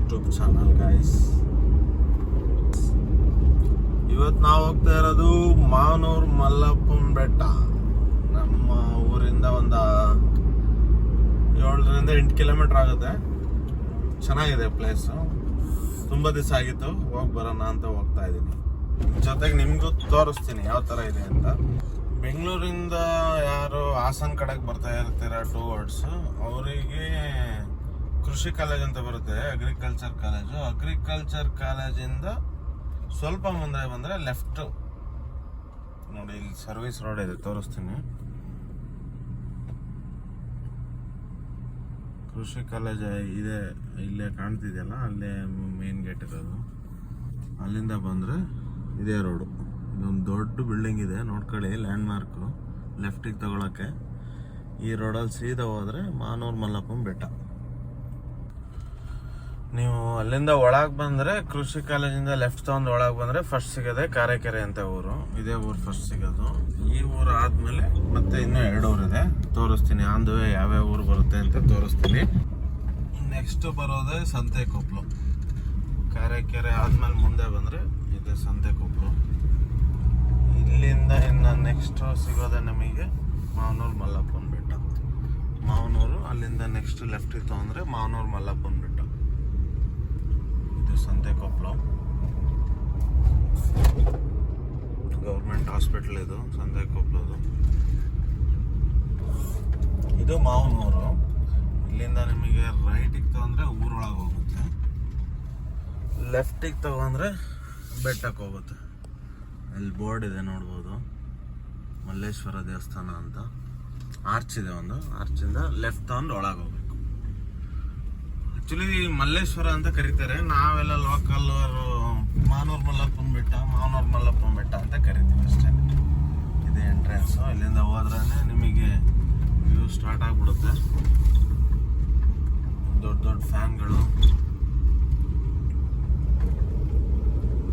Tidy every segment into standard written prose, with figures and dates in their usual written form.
YouTube channel guys. ಇವತ್ತು ನಾವು ಹೋಗ್ತಾ ಇರೋದು ಮಾವನೂರು ಮಲ್ಲಪ್ಪನ ಬೆಟ್ಟ. ನಮ್ಮ ಊರಿಂದ ಒಂದು 7ರಿಂದ 8 ಕಿಲೋಮೀಟರ್ ಆಗುತ್ತೆ. ಚೆನ್ನಾಗಿದೆ ಪ್ಲೇಸು. ತುಂಬ ದಿವಸ ಆಗಿತ್ತು ಹೋಗಿ ಬರೋಣ ಅಂತ ಹೋಗ್ತಾ ಇದ್ದೀನಿ. ಜೊತೆಗೆ ನಿಮಗೂ ತೋರಿಸ್ತೀನಿ ಯಾವ ಥರ ಇದೆ ಅಂತ. ಬೆಂಗಳೂರಿಂದ ಯಾರು ಹಾಸನ ಕಡೆಗೆ ಬರ್ತಾ ಇರ್ತೀರ ಟೂವರ್ಡ್ಸ್, ಅವರಿಗೆ ಕೃಷಿ ಕಾಲೇಜ್ ಅಂತ ಬರುತ್ತೆ, ಅಗ್ರಿಕಲ್ಚರ್ ಕಾಲೇಜು. ಅಗ್ರಿಕಲ್ಚರ್ ಕಾಲೇಜಿಂದ ಸ್ವಲ್ಪ ಮುಂದೆ ಬಂದರೆ ಲೆಫ್ಟ್ ನೋಡಿ, ಇಲ್ಲಿ ಸರ್ವಿಸ್ ರೋಡ್ ಇದೆ, ತೋರಿಸ್ತೀನಿ. ಕೃಷಿ ಕಾಲೇಜ್ ಇದೆ, ಇಲ್ಲೇ ಕಾಣ್ತಿದೆಯಲ್ಲ, ಅಲ್ಲೇ ಮೇನ್ ಗೇಟ್ ಇರೋದು. ಅಲ್ಲಿಂದ ಬಂದರೆ ಇದೇ ರೋಡು. ಇದೊಂದು ದೊಡ್ಡ ಬಿಲ್ಡಿಂಗ್ ಇದೆ, ನೋಡ್ಕೊಳ್ಳಿ, ಲ್ಯಾಂಡ್ ಮಾರ್ಕು ಲೆಫ್ಟಿಗೆ ತಗೊಳಕ್ಕೆ. ಈ ರೋಡಲ್ಲಿ ಸೀದಾ ಹೋದರೆ ಮಾವನೂರು ಮಲ್ಲಪ್ಪನ ಬೆಟ್ಟ. ನೀವು ಅಲ್ಲಿಂದ ಒಳಗೆ ಬಂದರೆ, ಕೃಷಿ ಕಾಲೇಜಿಂದ ಲೆಫ್ಟ್ ತಗೊಂಡು ಒಳಗೆ ಬಂದರೆ ಫಸ್ಟ್ ಸಿಗೋದೆ ಕಾರೆಕೆರೆ ಅಂತ ಊರು. ಇದೇ ಊರು ಫಸ್ಟ್ ಸಿಗೋದು. ಈ ಊರು ಆದಮೇಲೆ ಮತ್ತೆ ಇನ್ನೂ 2 ಊರಿದೆ, ತೋರಿಸ್ತೀನಿ. ಆನ್ ದ ವೇ ಯಾವ್ಯಾವ ಊರು ಬರುತ್ತೆ ಅಂತ ತೋರಿಸ್ತೀನಿ. ನೆಕ್ಸ್ಟ್ ಬರೋದೇ ಸಂತೆಕೊಪ್ಪಲು. ಕಾರೆಕೆರೆ ಆದ್ಮೇಲೆ ಮುಂದೆ ಬಂದರೆ ಇದೆ ಸಂತೆಕೊಪ್ಪಲು. ಇಲ್ಲಿಂದ ಇನ್ನು ನೆಕ್ಸ್ಟ್ ಸಿಗೋದೆ ನಮಗೆ ಮಾವನೂರು ಮಲ್ಲಪ್ಪನ ಬೆಟ್ಟ. ಮಾವನೂರು, ಅಲ್ಲಿಂದ ನೆಕ್ಸ್ಟ್ ಲೆಫ್ಟಿಗೆ ತಗೊಂಡ್ರೆ ಮಾವನೂರು ಮಲ್ಲಪ್ಪನ ಬೆಟ್ಟ. ಇದು ಸಂತೆಕೊಪ್ಪಲು ಗೌರ್ಮೆಂಟ್ ಹಾಸ್ಪಿಟಲ್. ಇದು ಸಂತೆಕೊಪ್ಪಲದು. ಇದು ಮಾವನೂರು. ಇಲ್ಲಿಂದ ನಿಮಗೆ ರೈಟಿಗೆ ತಗೊಂಡ್ರೆ ಊರೊಳಗೆ ಹೋಗುತ್ತೆ, ಲೆಫ್ಟಿಗೆ ತಗೊಂಡ್ರೆ ಬೆಟ್ಟಕ್ಕೆ ಹೋಗುತ್ತೆ. ಇಲ್ಲಿ ಬೋರ್ಡ್ ಇದೆ ನೋಡ್ಬೋದು, ಮಲ್ಲೇಶ್ವರ ದೇವಸ್ಥಾನ ಅಂತ. ಆರ್ಚ್ ಇದೆ, ಒಂದು ಆರ್ಚಿಂದ ಲೆಫ್ಟ್ ತಗೊಂಡು ಒಳಗೆ ಹೋಗ್ಬೇಕು. ಆ್ಯಕ್ಚುಲಿ ಮಲ್ಲೇಶ್ವರ ಅಂತ ಕರೀತಾರೆ, ನಾವೆಲ್ಲ ಲೋಕಲ್ ಅವರು ಮಾವನೂರು ಮಲ್ಲಪ್ಪನ ಬೆಟ್ಟ, ಮಾವನೂರು ಮಲ್ಲಪ್ಪನ ಬೆಟ್ಟ ಅಂತ ಕರಿತೀವಿ ಅಷ್ಟೇ. ಇದೆ ಎಂಟ್ರೆನ್ಸು. ಇಲ್ಲಿಂದ ಹೋದ್ರೆ ನಿಮಗೆ ವ್ಯೂ ಸ್ಟಾರ್ಟ್ ಆಗಿಬಿಡುತ್ತೆ. ದೊಡ್ಡ ದೊಡ್ಡ ಫ್ಯಾನ್ಗಳು.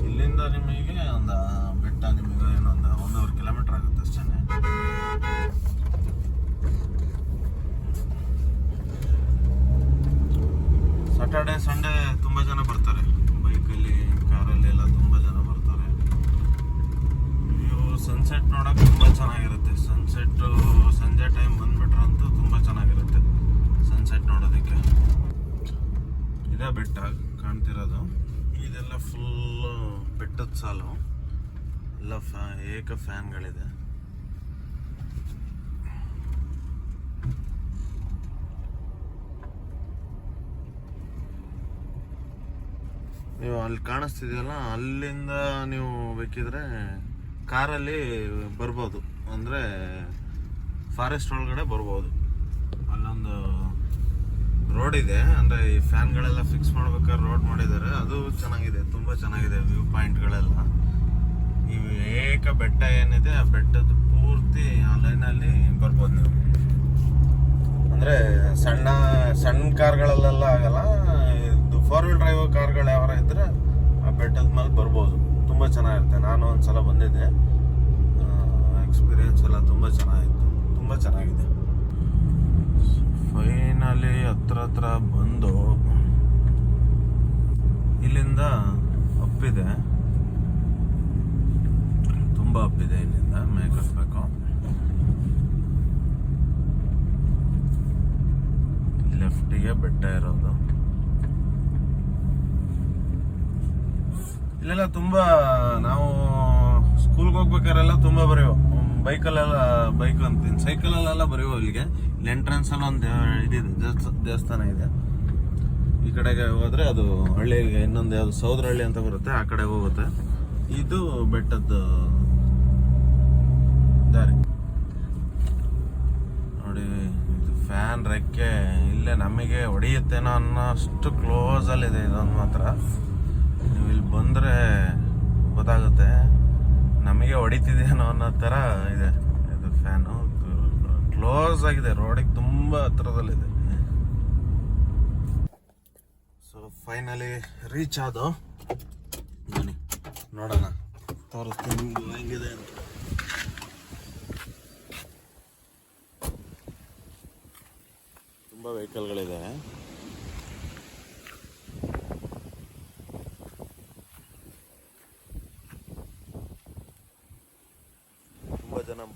ಇಲ್ಲಿಂದ ನಿಮಗೆ ಒಂದು ಬೆಟ್ಟ ನಿಮಗೆ ಏನೊಂದು 1.5 ಕಿಲೋಮೀಟರ್ ಆಗುತ್ತೆ ಅಷ್ಟೇ. ಸಾಟರ್ಡೆ ಸಂಡೇ ತುಂಬ ಜನ ಬರ್ತಾರೆ, ಬೈಕಲ್ಲಿ ಕಾರಲ್ಲಿ ಎಲ್ಲ ತುಂಬ ಜನ ಬರ್ತಾರೆ. ನೀವು ಸನ್ಸೆಟ್ ನೋಡೋಕೆ ತುಂಬ ಚೆನ್ನಾಗಿರುತ್ತೆ. ಸಂಜೆ ಟೈಮ್ ಬಂದ್ಬಿಟ್ರಂತೂ ತುಂಬ ಚೆನ್ನಾಗಿರುತ್ತೆ ಸನ್ಸೆಟ್ ನೋಡೋದಕ್ಕೆ. ಇದೇ ಬೆಟ್ಟ ಕಾಣ್ತಿರೋದು. ಇದೆಲ್ಲ ಫುಲ್ಲು ಬೆಟ್ಟದ ಸಾಲು, ಎಲ್ಲ ಏಕ ಫ್ಯಾನ್ಗಳಿದೆ. ನೀವು ಅಲ್ಲಿ ಕಾಣಿಸ್ತಿದೆಯಲ್ಲ, ಅಲ್ಲಿಂದ ನೀವು ಬೇಕಿದ್ರೆ ಕಾರಲ್ಲಿ ಬರ್ಬೋದು, ಅಂದರೆ ಫಾರೆಸ್ಟ್ ಒಳಗಡೆ ಬರ್ಬೋದು. ಅಲ್ಲೊಂದು ರೋಡ್ ಇದೆ, ಅಂದರೆ ಈ ಫ್ಯಾನ್ಗಳೆಲ್ಲ ಫಿಕ್ಸ್ ಮಾಡ್ಬೇಕಾದ್ರೆ ರೋಡ್ ಮಾಡಿದ್ದಾರೆ. ಅದು ಚೆನ್ನಾಗಿದೆ, ತುಂಬ ಚೆನ್ನಾಗಿದೆ ವ್ಯೂ ಪಾಯಿಂಟ್ಗಳೆಲ್ಲ. ಈ ಏಕ ಬೆಟ್ಟ ಏನಿದೆ, ಆ ಬೆಟ್ಟದ ಪೂರ್ತಿ ಆ ಲೈನಲ್ಲಿ ಬರ್ಬೋದು ನೀವು. ಅಂದರೆ ಸಣ್ಣ ಕಾರ್ಗಳಲ್ಲೆಲ್ಲ ಆಗಲ್ಲ, ಇದು 4 ವೀಲ್ ಡ್ರೈವ್ ಕಾರ್ಗಳು ಯಾವಾರ ಇದ್ದರೆ ಆ ಬೆಟ್ಟದ ಮೇಲೆ ಬರ್ಬೋದು. ತುಂಬ ಚೆನ್ನಾಗಿರುತ್ತೆ. ನಾನು ಒಂದ್ಸಲ ಬಂದಿದ್ದೆ, ಎಕ್ಸ್ಪೀರಿಯನ್ಸ್ ಎಲ್ಲ ತುಂಬ ಚೆನ್ನಾಗಿತ್ತು, ತುಂಬ ಚೆನ್ನಾಗಿದೆ. ಫೈನಲಿ ಹತ್ರ ಬಂದು ಇಲ್ಲಿಂದ ಅಪ್ಪಿದೆ, ತುಂಬ ಅಪ್ಪಿದೆ. ಇಲ್ಲಿಂದ ಮೇಕಸ್ಬೇಕು. ಲೆಫ್ಟಿಗೆ ಬೆಟ್ಟ ಇರೋದು. ಇಲ್ಲೆಲ್ಲ ತುಂಬ, ನಾವು ಸ್ಕೂಲ್ಗೆ ಹೋಗ್ಬೇಕಾರೆಲ್ಲ ತುಂಬ ಬರೆಯೋ, ಬೈಕಲ್ಲೆಲ್ಲ, ಬೈಕ್ ಅಂತೀನಿ, ಸೈಕಲಲ್ಲೆಲ್ಲ ಬರೆಯೋ. ಇಲ್ಲಿಗೆ ಇಲ್ಲಿ ಎಂಟ್ರೆನ್ಸ್ ಅಲ್ಲಿ ಒಂದು ಇದಿದೆ, ದೇವಸ್ಥಾನ ಇದೆ. ಈ ಕಡೆಗೆ ಹೋದ್ರೆ ಅದು ಹಳ್ಳಿಗೆ ಇನ್ನೊಂದು ಯಾವುದು ಸೌದರಹಳ್ಳಿ ಅಂತ ಬರುತ್ತೆ, ಆ ಕಡೆ ಹೋಗುತ್ತೆ. ಇದು ಬೆಟ್ಟದ ದಾರಿ ನೋಡಿ. ಇದು ಫ್ಯಾನ್ ರೆಕ್ಕೆ ಇಲ್ಲೇ ನಮಗೆ ಹೊಡೆಯುತ್ತೇನೋ ಅನ್ನೋಷ್ಟು ಕ್ಲೋಸಲ್ಲಿದೆ ಇದೊಂದು ಮಾತ್ರ. ನೀವು ಇಲ್ಲಿ ಬಂದರೆ ಗೊತ್ತಾಗುತ್ತೆ, ನಮಗೆ ಹೊಡಿತಿದೇನೋ ಅನ್ನೋ ಥರ ಇದೆ ಇದು ಫ್ಯಾನು. ಕ್ಲೋಸ್ ಆಗಿದೆ, ರೋಡಿಗೆ ತುಂಬ ಹತ್ರದಲ್ಲಿದೆ. ಸೊ ಫೈನಲಿ ರೀಚ್ ಆದೋ. ಬನ್ನಿ ನೋಡೋಣ, ತೋರಿಸ್ತೀನಿ ನಿಮ್ಗೆ ಹೆಂಗಿದೆ ಅಂತ. ತುಂಬ ವೆಹಿಕಲ್ಗಳಿದ್ದಾವೆ.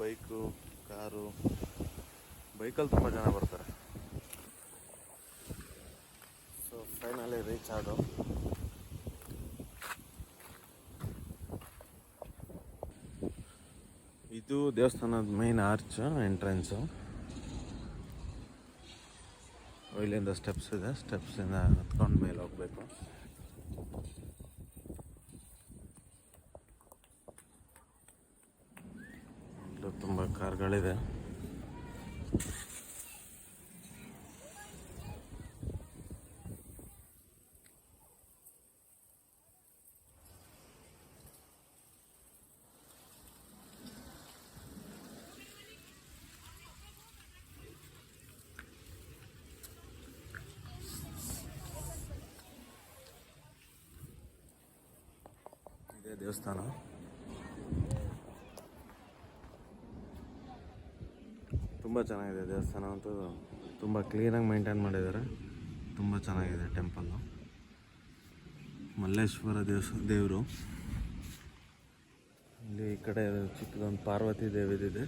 ಬೈಕು, ಕಾರು, ಬೈಕಲ್ಲಿ ತುಂಬ ಜನ ಬರ್ತಾರೆ. ಸೊ ಫೈನಲಿ ರೀಚ್ ಆದವು. ಇದು ದೇವಸ್ಥಾನದ ಮೈನ್ ಆರ್ಚ್ ಎಂಟ್ರೆನ್ಸು. ಇಲ್ಲಿಂದ ಸ್ಟೆಪ್ಸ್ ಇದೆ, ಸ್ಟೆಪ್ಸಿಂದ ಹತ್ಕೊಂಡು ಮೇಲೆ ಹೋಗಬೇಕು. ಇಲ್ಲೂ ತುಂಬ ಕಾರ್ಗಳಿದೆ. ಇದೇ ದೇವಸ್ಥಾನ. ತುಂಬ ಚೆನ್ನಾಗಿದೆ ದೇವಸ್ಥಾನ ಅಂತೂ. ತುಂಬ ಕ್ಲೀನಾಗಿ ಮೇಂಟೈನ್ ಮಾಡಿದ್ದಾರೆ. ತುಂಬ ಚೆನ್ನಾಗಿದೆ ಟೆಂಪಲ್ಲು. ಮಲ್ಲೇಶ್ವರ ದೇವರು. ಇಲ್ಲಿ ಈ ಕಡೆ ಚಿಕ್ಕದೊಂದು ಪಾರ್ವತಿ ದೇವಿದಿದೆ.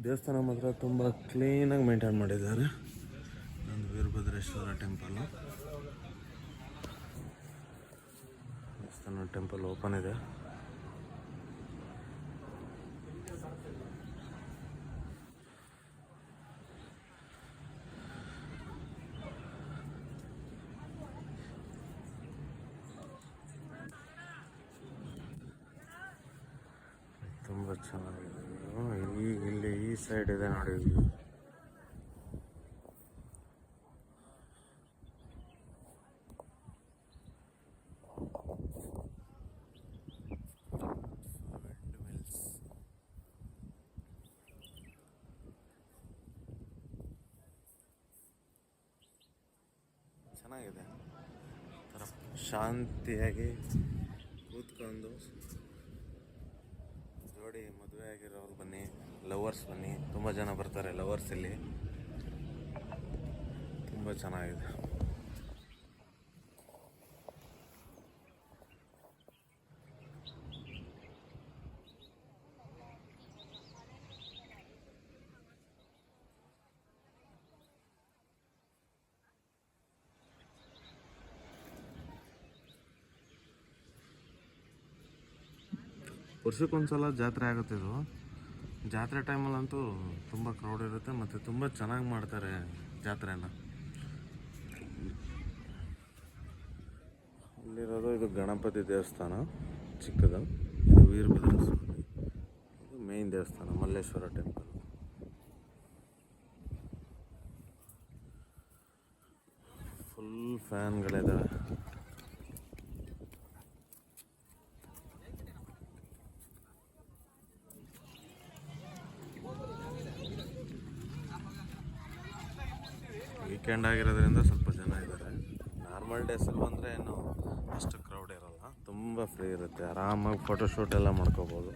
ದೇವಸ್ಥಾನ ಮಾತ್ರ ತುಂಬ ಕ್ಲೀನಾಗಿ ಮೇಂಟೈನ್ ಮಾಡಿದ್ದಾರೆ. ಒಂದು ವೀರಭದ್ರೇಶ್ವರ ಟೆಂಪಲ್ಲು. ದೇವಸ್ಥಾನ ಟೆಂಪಲ್ ಓಪನ್ ಇದೆ. ತುಂಬ ಚೆನ್ನಾಗಿದೆ. ಇಲ್ಲಿ ಈ ಸೈಡ್ ಇದೆ ನೋಡಿ. ಚೆನ್ನಾಗಿದೆ. ಥರ ಶಾಂತಿಯಾಗಿ ಕೂತ್ಕೊಂಡು ಜೋಡಿ ಮದುವೆ ಆಗಿರೋರು ಬನ್ನಿ, ಲವರ್ಸ್ ಬನ್ನಿ. ತುಂಬ ಜನ ಬರ್ತಾರೆ ಲವರ್ಸ್ ಇಲ್ಲಿ. ತುಂಬ ಚೆನ್ನಾಗಿದೆ. ವರ್ಷಕ್ಕೊಂದ್ಸಲ ಜಾತ್ರೆ ಆಗುತ್ತೆ ಇದು. ಜಾತ್ರೆ ಟೈಮಲ್ಲಂತೂ ತುಂಬ ಕ್ರೌಡ್ ಇರುತ್ತೆ ಮತ್ತು ತುಂಬ ಚೆನ್ನಾಗಿ ಮಾಡ್ತಾರೆ ಜಾತ್ರೆನ. ಇಲ್ಲಿರೋದು ಇದು ಗಣಪತಿ ದೇವಸ್ಥಾನ ಚಿಕ್ಕದು. ಇದು ವೀರಭದ್ರ ಸ್ವಾಮಿ. ಇದು ಮೇನ್ ದೇವಸ್ಥಾನ ಮಲ್ಲೇಶ್ವರ ಟೆಂಪಲ್. ಫುಲ್ ಫ್ಯಾನ್ಗಳಿದ್ದಾವೆ. ವೀಕೆಂಡ್ ಆಗಿರೋದ್ರಿಂದ ಸ್ವಲ್ಪ ಜನ ಇದ್ದಾರೆ. ನಾರ್ಮಲ್ ಡೇಸಲ್ಲಿ ಬಂದರೆ ಏನು ಅಷ್ಟು ಕ್ರೌಡ್ ಇರೋಲ್ಲ. ತುಂಬ ಫ್ರೀ ಇರುತ್ತೆ. ಆರಾಮಾಗಿ ಫೋಟೋಶೂಟ್ ಎಲ್ಲ ಮಾಡ್ಕೋಬೋದು.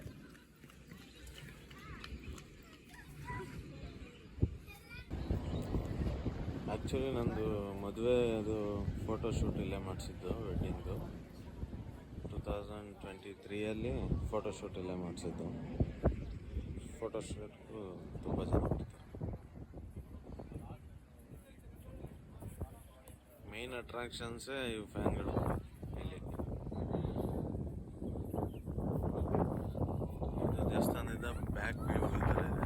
ಆ್ಯಕ್ಚುಲಿ ನಂದು ಮದುವೆ ಅದು ಫೋಟೋಶೂಟ್ ಇಲ್ಲೇ ಮಾಡಿಸಿದ್ದು. ವೆಡ್ಡಿಂಗ್ದು 2023 ಫೋಟೋಶೂಟ್ ಇಲ್ಲೇ ಮಾಡಿಸಿದ್ದು. ಫೋಟೋಶೂಟ್ಗೂ ತುಂಬ ಜನ ಬರ್ತಾರೆ. ಮೇನ್ ಅಟ್ರಾಕ್ಷನ್ಸೇ ಇವು ಫ್ಯಾನ್ಗಳು. ಇಲ್ಲಿ ದೇವಸ್ಥಾನದಿಂದ ಬ್ಯಾಕ್ ವ್ಯೂ ಈ ಥರ ಇದೆ.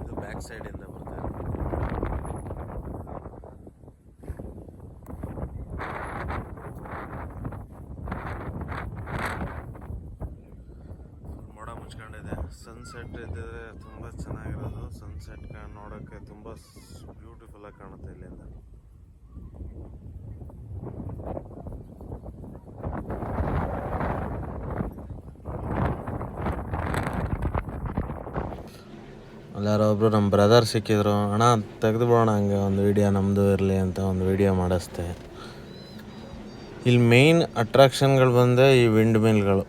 ಇದು ಬ್ಯಾಕ್ ಸೈಡಿಂದ ಬರ್ತಾ ಇದೆ. ಮೋಡ ಮುಚ್ಕೊಂಡಿದೆ. ಸನ್ಸೆಟ್ ಇದ್ದರೆ ತುಂಬ ಚೆನ್ನಾಗಿರೋದು. ಸನ್ಸೆಟ್ ನೋಡೋಕ್ಕೆ ತುಂಬ ಬ್ಯೂಟಿಫುಲ್ಲಾಗಿ ಕಾಣುತ್ತೆ ಇಲ್ಲಿಂದ. ಅಲ್ಲಾರೋ ಒಬ್ಬರು ನಮ್ಮ ಬ್ರದರ್ ಸಿಕ್ಕಿದ್ರು. ಅಣ್ಣ ತೆಗೆದು ಬಿಡೋಣ ಹಂಗೆ ಒಂದು ವೀಡಿಯೋ ನಮ್ಮದು ಇರಲಿ ಅಂತ ಒಂದು ವೀಡಿಯೋ ಮಾಡಿಸ್ದೆ. ಇಲ್ಲಿ ಮೇಯ್ನ್ ಅಟ್ರಾಕ್ಷನ್ಗಳು ಬಂದರೆ ಈ ವಿಂಡ್ ಮಿಲ್ಗಳು.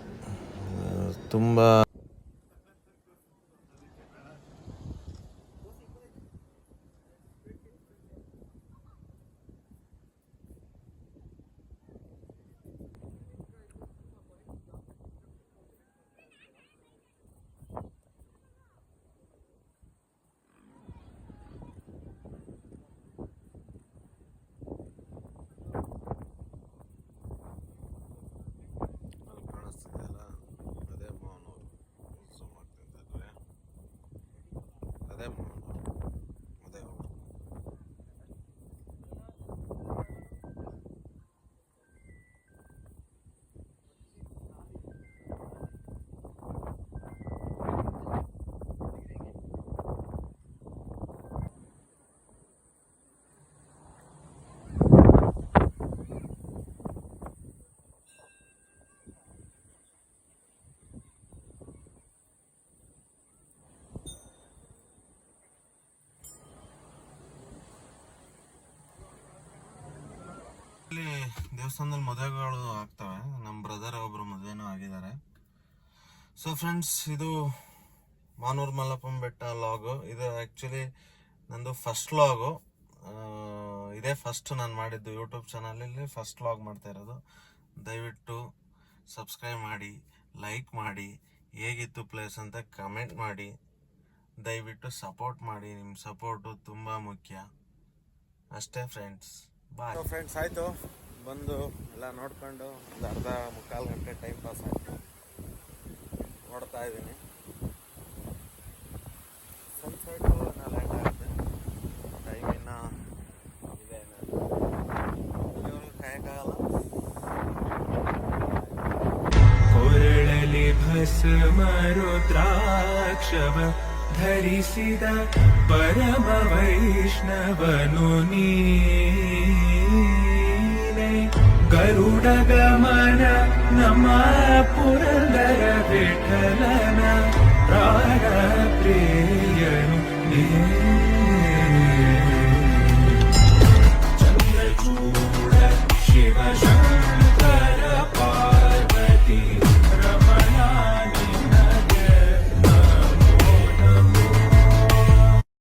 ತುಂಬ ದೇವಸ್ಥಾನದಲ್ಲಿ ಮದುವೆಗಳು ಆಗ್ತವೆ. ನಮ್ಮ ಬ್ರದರ್ ಒಬ್ರು ಮದುವೆನೂ ಆಗಿದ್ದಾರೆ. ಸೊ ಫ್ರೆಂಡ್ಸ್, ಇದು ಮಾನೂರು ಮಲ್ಲಪ್ಪನ ಬೆಟ್ಟ ಲಾಗು. ಇದು ಆ್ಯಕ್ಚುಲಿ ನಂದು ಫಸ್ಟ್ ಲಾಗು. ಇದೇ ಫಸ್ಟ್ ನಾನು ಮಾಡಿದ್ದು ಯೂಟ್ಯೂಬ್ ಚಾನಲಲ್ಲಿ ಫಸ್ಟ್ ಲಾಗ್ ಮಾಡ್ತಾ ಇರೋದು. ದಯವಿಟ್ಟು ಸಬ್ಸ್ಕ್ರೈಬ್ ಮಾಡಿ, ಲೈಕ್ ಮಾಡಿ, ಹೇಗಿತ್ತು ಪ್ಲೇಸ್ ಅಂತ ಕಮೆಂಟ್ ಮಾಡಿ, ದಯವಿಟ್ಟು ಸಪೋರ್ಟ್ ಮಾಡಿ. ನಿಮ್ಮ ಸಪೋರ್ಟು ತುಂಬ ಮುಖ್ಯ. ಅಷ್ಟೇ ಫ್ರೆಂಡ್ಸ್, ಬಾಯ್. ಫ್ರೆಂಡ್ಸ್, ಆಯಿತು ಬಂದು ಎಲ್ಲ ನೋಡ್ಕೊಂಡು ಒಂದು ಅರ್ಧ ಮುಕ್ಕಾಲು ಗಂಟೆ ಟೈಮ್ ಪಾಸ್ ಆಯಿತು. ನೋಡ್ತಾ ಇದ್ದೀನಿ ಸನ್ಸೆಟ್ಟು ಲೇಟ್ ಆಗುತ್ತೆ. ಟೈಮ್ ಇನ್ನೂ ಇದೆ, ಕಾಯಕ್ಕಾಗಲ್ಲ. ಕೊರಳಲಿ ಭಸ್ಮ ರುದ್ರಾಕ್ಷವ ಧರಿಸಿದ ಪರಮ ವೈಷ್ಣವನು ನೀನೆ. ಗರುಡ ಗಮನ ನಮ್ಮ ಪುರಂದರ ವಿಠಲನ